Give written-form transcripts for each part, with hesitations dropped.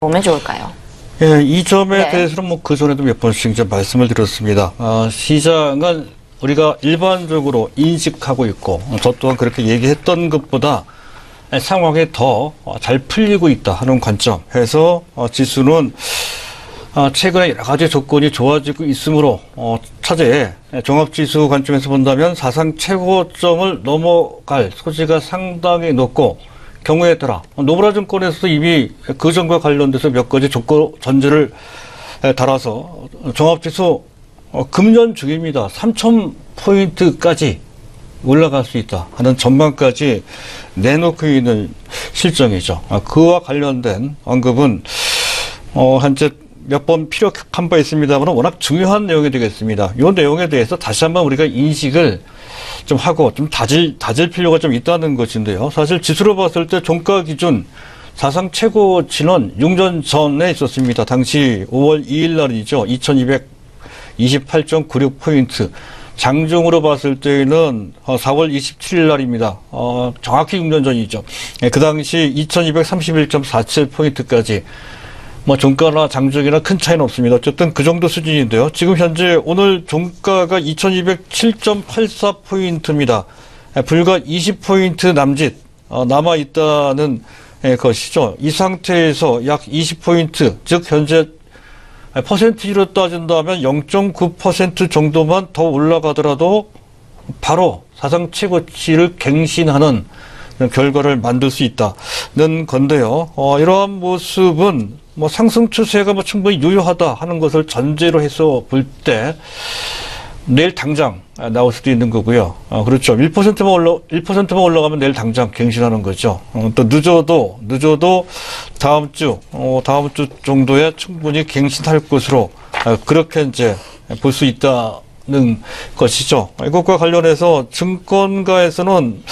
보면 좋을까요? 예, 이 점에 네. 대해서는 뭐 그전에도 몇 번씩 이제 말씀을 드렸습니다. 시장은 우리가 일반적으로 인식하고 있고, 저 또한 그렇게 얘기했던 것보다 상황이 더 잘 풀리고 있다 하는 관점 해서 지수는 최근에 여러 가지 조건이 좋아지고 있으므로 차제에 종합지수 관점에서 본다면 사상 최고점을 넘어갈 소지가 상당히 높고, 경우에 따라 노브라증권에서도 이미 그 점과 관련돼서 몇 가지 조건 전제를 달아서 종합지수 금년 중입니다. 3,000포인트까지 올라갈 수 있다 하는 전망까지 내놓고 있는 실정이죠. 그와 관련된 언급은 현재 몇 번 피력한 바 있습니다만 워낙 중요한 내용이 되겠습니다. 이 내용에 대해서 다시 한번 우리가 인식을 좀 하고 좀 다질 필요가 좀 있다는 것인데요. 사실 지수로 봤을 때 종가 기준 사상 최고치는 6년 전에 있었습니다. 당시 5월 2일 날이죠. 2228.96포인트. 장중으로 봤을 때는 4월 27일 날입니다. 정확히 6년 전이죠. 그 당시 2231.47포인트까지 뭐 종가나 장중이나 큰 차이는 없습니다. 어쨌든 그 정도 수준인데요. 지금 현재 오늘 종가가 2207.84포인트입니다. 불과 20포인트 남짓 남아 있다는 것이죠. 이 상태에서 약 20포인트, 즉 현재 퍼센티지로 따진다면 0.9% 정도만 더 올라가더라도 바로 사상 최고치를 갱신하는 결과를 만들 수 있다는 건데요. 이러한 모습은 뭐 상승 추세가 뭐 충분히 유효하다 하는 것을 전제로 해서 볼 때 내일 당장 나올 수도 있는 거고요. 그렇죠. 1%만 올라가면 내일 당장 갱신하는 거죠. 또 늦어도 다음 주 정도에 충분히 갱신할 것으로 그렇게 이제 볼 수 있다는 것이죠. 이것과 관련해서 증권가에서는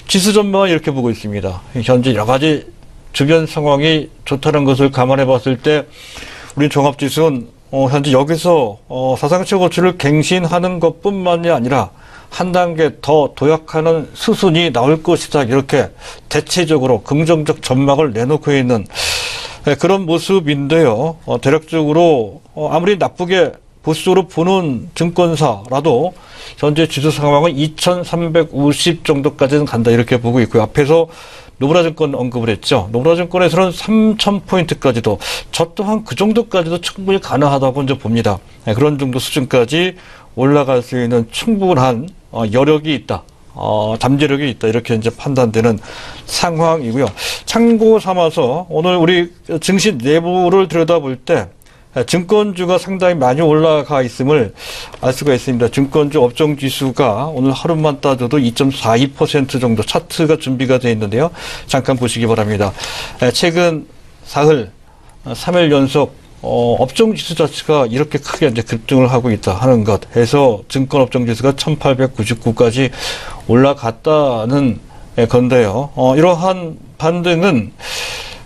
지수 전망을 이렇게 보고 있습니다. 현재 여러 가지 주변 상황이 좋다는 것을 감안해 봤을 때 우리 종합지수는 현재 여기서 사상 최고치를 갱신하는 것뿐만이 아니라 한 단계 더 도약하는 수순이 나올 것이다. 이렇게 대체적으로 긍정적 전망을 내놓고 있는 그런 모습인데요. 대략적으로 아무리 나쁘게 보수적으로 보는 증권사라도 현재 지수 상황은 2350 정도까지는 간다 이렇게 보고 있고요. 앞에서 노브라증권 언급을 했죠. 노브라증권에서는 3000포인트까지도 저 또한 그 정도까지도 충분히 가능하다고 이제 봅니다. 그런 정도 수준까지 올라갈 수 있는 충분한 여력이 있다. 잠재력이 있다. 이렇게 이제 판단되는 상황이고요. 참고 삼아서 오늘 우리 증시 내부를 들여다볼 때 증권주가 상당히 많이 올라가 있음을 알 수가 있습니다. 증권주 업종지수가 오늘 하루만 따져도 2.42% 정도 차트가 준비가 되어 있는데요. 잠깐 보시기 바랍니다. 최근 사흘, 3일 연속 업종지수 자체가 이렇게 크게 이제 급등을 하고 있다 하는 것 해서 증권 업종지수가 1899까지 올라갔다는 건데요. 이러한 반등은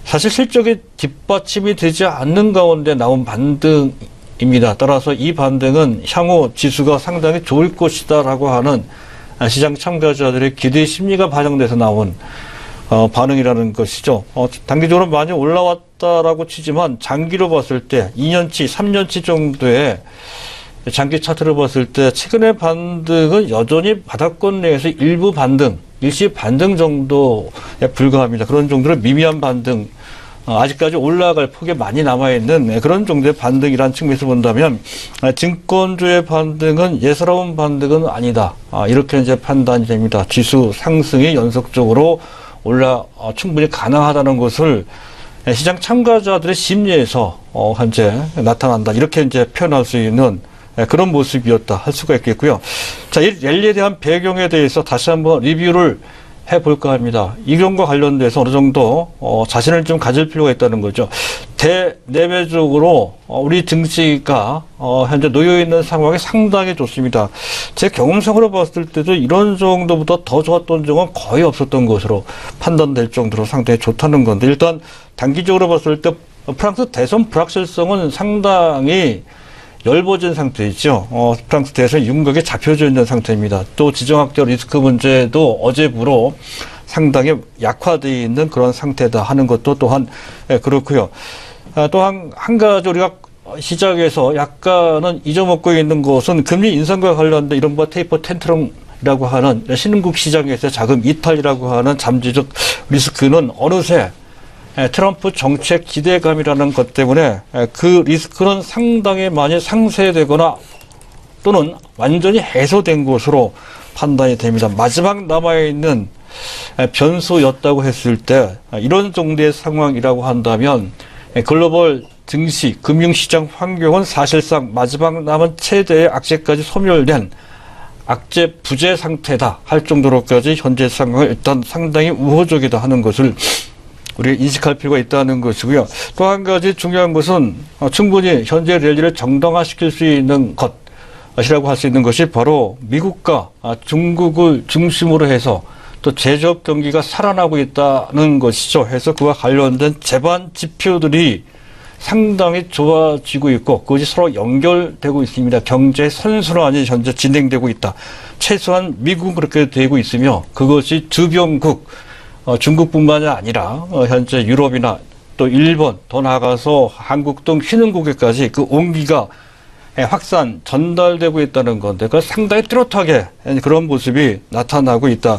사실 실적이 뒷받침이 되지 않는 가운데 나온 반등입니다. 따라서 이 반등은 향후 지수가 상당히 좋을 것이다라고 하는 시장 참가자들의 기대 심리가 반영돼서 나온 반응이라는 것이죠. 단기적으로 많이 올라왔다라고 치지만 장기로 봤을 때 2년치, 3년치 정도의 장기 차트를 봤을 때 최근의 반등은 여전히 바닥권 내에서 일부 반등, 일시 반등 정도에 불과합니다. 그런 정도로 미미한 반등, 아직까지 올라갈 폭이 많이 남아있는 그런 정도의 반등이라는 측면에서 본다면 증권주의 반등은 예사로운 반등은 아니다. 이렇게 이제 판단이 됩니다. 지수 상승이 연속적으로 충분히 가능하다는 것을 시장 참가자들의 심리에서 현재 나타난다. 이렇게 이제 표현할 수 있는 그런 모습이었다 할 수가 있겠고요. 자, 이 랠리에 대한 배경에 대해서 다시 한번 리뷰를 해볼까 합니다. 이 점과 관련돼서 어느 정도 자신을 좀 가질 필요가 있다는 거죠. 대내외적으로 우리 증시가 현재 놓여있는 상황이 상당히 좋습니다. 제 경험상으로 봤을 때도 이런 정도보다 더 좋았던 적은 거의 없었던 것으로 판단될 정도로 상당히 좋다는 건데, 일단 단기적으로 봤을 때 프랑스 대선 불확실성은 상당히 열버진 상태이죠. 프랑스 대선 윤곽에 잡혀져 있는 상태입니다. 또 지정학적 리스크 문제도 어제부로 상당히 약화되어 있는 그런 상태다 하는 것도 또한 그렇고요. 또 한 가지 우리가 시장에서 약간은 잊어먹고 있는 것은 금리 인상과 관련된 이른바 테이퍼 텐트럼이라고 하는 신흥국 시장에서 자금 이탈이라고 하는 잠재적 리스크는 어느새 트럼프 정책 기대감이라는 것 때문에 그 리스크는 상당히 많이 상쇄되거나 또는 완전히 해소된 것으로 판단이 됩니다. 마지막 남아있는 변수였다고 했을 때 이런 정도의 상황이라고 한다면 글로벌 증시, 금융시장 환경은 사실상 마지막 남은 최대의 악재까지 소멸된 악재 부재 상태다 할 정도로까지 현재 상황은 일단 상당히 우호적이다 하는 것을 우리가 인식할 필요가 있다는 것이고요. 또 한 가지 중요한 것은 충분히 현재 랠리를 정당화시킬 수 있는 것이라고 할 수 있는 것이 바로 미국과 중국을 중심으로 해서 또 제조업 경기가 살아나고 있다는 것이죠. 해서 그와 관련된 제반 지표들이 상당히 좋아지고 있고 그것이 서로 연결되고 있습니다. 경제 선순환이 현재 진행되고 있다. 최소한 미국은 그렇게 되고 있으며 그것이 주변국 중국뿐만이 아니라 현재 유럽이나 또 일본 더 나아가서 한국 등 신흥국에까지 그 온기가 확산 전달되고 있다는 건데 그 상당히 뚜렷하게 그런 모습이 나타나고 있다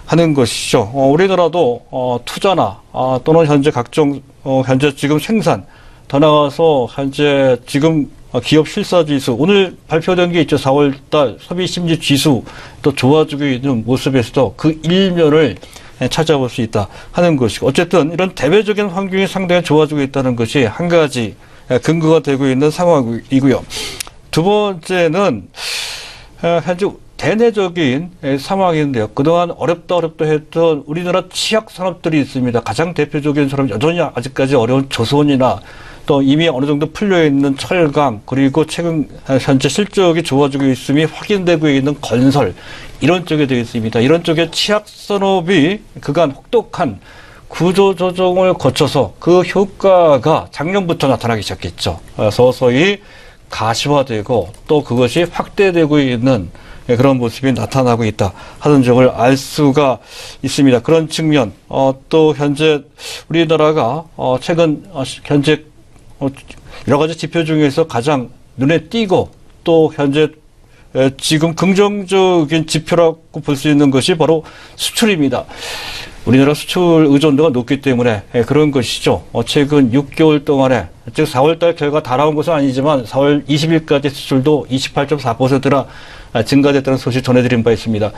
하는 것이죠. 우리나라도 투자나 또는 현재 각종 현재 지금 생산 더 나아가서 현재 지금 기업 실사지수 오늘 발표된 게 있죠. 4월달 소비심리지수 또 좋아지고 있는 모습에서도 그 일면을 찾아볼 수 있다 하는 것이고 어쨌든 이런 대외적인 환경이 상당히 좋아지고 있다는 것이 한 가지 근거가 되고 있는 상황이고요. 두 번째는 현재 대내적인 상황인데요. 그동안 어렵다 했던 우리나라 취약 산업들이 있습니다. 가장 대표적인 사람 여전히 아직까지 어려운 조선이나 또 이미 어느 정도 풀려있는 철강 그리고 최근 현재 실적이 좋아지고 있음이 확인되고 있는 건설 이런 쪽에 되어 있습니다. 이런 쪽에 취약 산업이 그간 혹독한 구조 조정을 거쳐서 그 효과가 작년부터 나타나기 시작했죠. 서서히 가시화되고 또 그것이 확대되고 있는 그런 모습이 나타나고 있다 하는 점을 알 수가 있습니다. 그런 측면 또 현재 우리나라가 최근 현재 여러 가지 지표 중에서 가장 눈에 띄고 또 현재 지금 긍정적인 지표라고 볼 수 있는 것이 바로 수출입니다. 우리나라 수출 의존도가 높기 때문에 그런 것이죠. 최근 6개월 동안에 즉 4월달 결과 다 나온 것은 아니지만 4월 20일까지 수출도 28.4%나 증가됐다는 소식 전해드린 바 있습니다.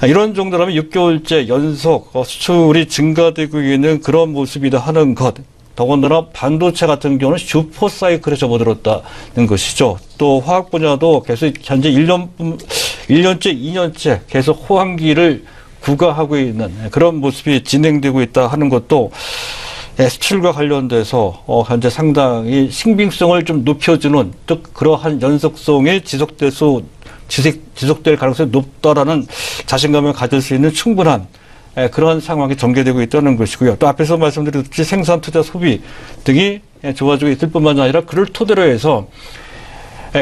이런 정도라면 6개월째 연속 수출이 증가되고 있는 그런 모습이다 하는 것. 더군다나 반도체 같은 경우는 슈퍼 사이클에 접어들었다는 것이죠. 또 화학 분야도 계속 현재 1년째, 2년째 계속 호황기를 구가하고 있는 그런 모습이 진행되고 있다 하는 것도 수출과 관련돼서 현재 상당히 신빙성을 좀 높여주는 즉 그러한 연속성이 지속될 가능성이 높다라는 자신감을 가질 수 있는 충분한 그런 상황이 전개되고 있다는 것이고요. 또 앞에서 말씀드렸듯이 생산, 투자, 소비 등이 좋아지고 있을 뿐만 아니라 그를 토대로 해서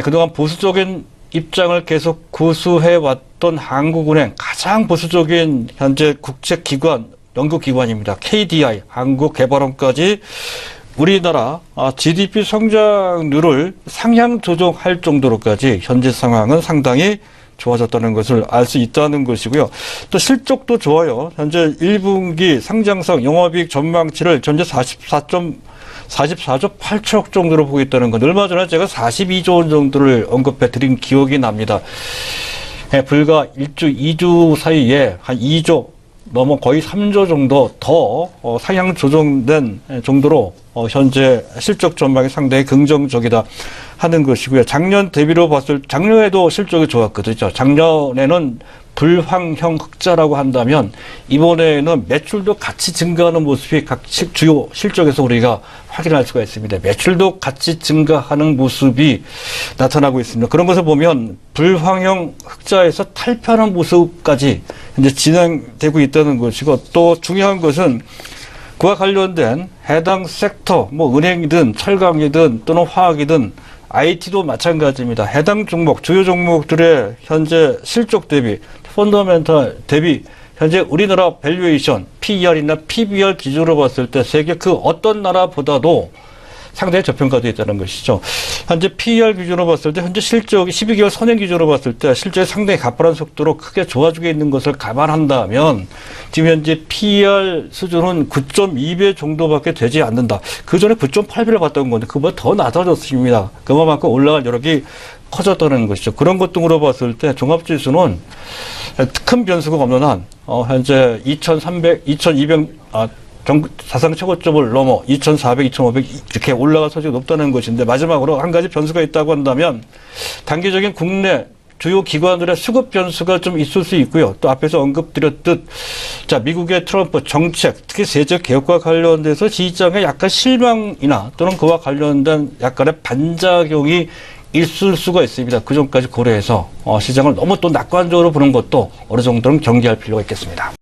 그동안 보수적인 입장을 계속 고수해왔던 한국은행 가장 보수적인 현재 국책기관, 연구기관입니다. KDI, 한국개발원까지 우리나라 GDP 성장률을 상향 조정할 정도로까지 현재 상황은 상당히 좋아졌다는 것을 알 수 있다는 것이고요. 또 실적도 좋아요. 현재 1분기 상장성 영업이익 전망치를 현재 44조 8천억 정도로 보고 있다는 건 얼마 전에 제가 42조 원 정도를 언급해 드린 기억이 납니다. 불과 1주, 2주 사이에 한 2조 넘어 거의 3조 정도 더 상향 조정된 정도로 현재 실적 전망이 상당히 긍정적이다 하는 것이고요. 작년 대비로 작년에도 실적이 좋았거든요. 작년에는 불황형 흑자라고 한다면 이번에는 매출도 같이 증가하는 모습이 각 주요 실적에서 우리가 확인할 수가 있습니다. 매출도 같이 증가하는 모습이 나타나고 있습니다. 그런 것을 보면 불황형 흑자에서 탈피하는 모습까지 현재 진행되고 있다는 것이고 또 중요한 것은 그와 관련된 해당 섹터, 은행이든 철강이든 또는 화학이든 IT도 마찬가지입니다. 해당 종목, 주요 종목들의 현재 실적 대비, 펀더멘털 대비, 현재 우리나라 밸류에이션, PER이나 PBR 기준으로 봤을 때 세계 그 어떤 나라보다도 상당히 저평가되어 있다는 것이죠. 현재 PER 기준으로 봤을 때 현재 실적이 12개월 선행 기준으로 봤을 때 실적이 상당히 가파른 속도로 크게 좋아지고 있는 것을 감안한다면 지금 현재 PER 수준은 9.2배 정도밖에 되지 않는다. 그 전에 9.8배를 봤던 건데 그보다 더 낮아졌습니다. 그만큼 올라갈 여력이 커졌다는 것이죠. 그런 것 등으로 봤을 때 종합지수는 큰 변수가 없는 한 현재 2,200 사상 최고점을 넘어 2,400, 2,500 이렇게 올라갈 소지가 높다는 것인데 마지막으로 한 가지 변수가 있다고 한다면 단기적인 국내 주요 기관들의 수급 변수가 좀 있을 수 있고요. 또 앞에서 언급드렸듯 자 미국의 트럼프 정책 특히 세제 개혁과 관련돼서 시장에 약간 실망이나 또는 그와 관련된 약간의 반작용이 있을 수가 있습니다. 그 점까지 고려해서 시장을 너무 또 낙관적으로 보는 것도 어느 정도는 경계할 필요가 있겠습니다.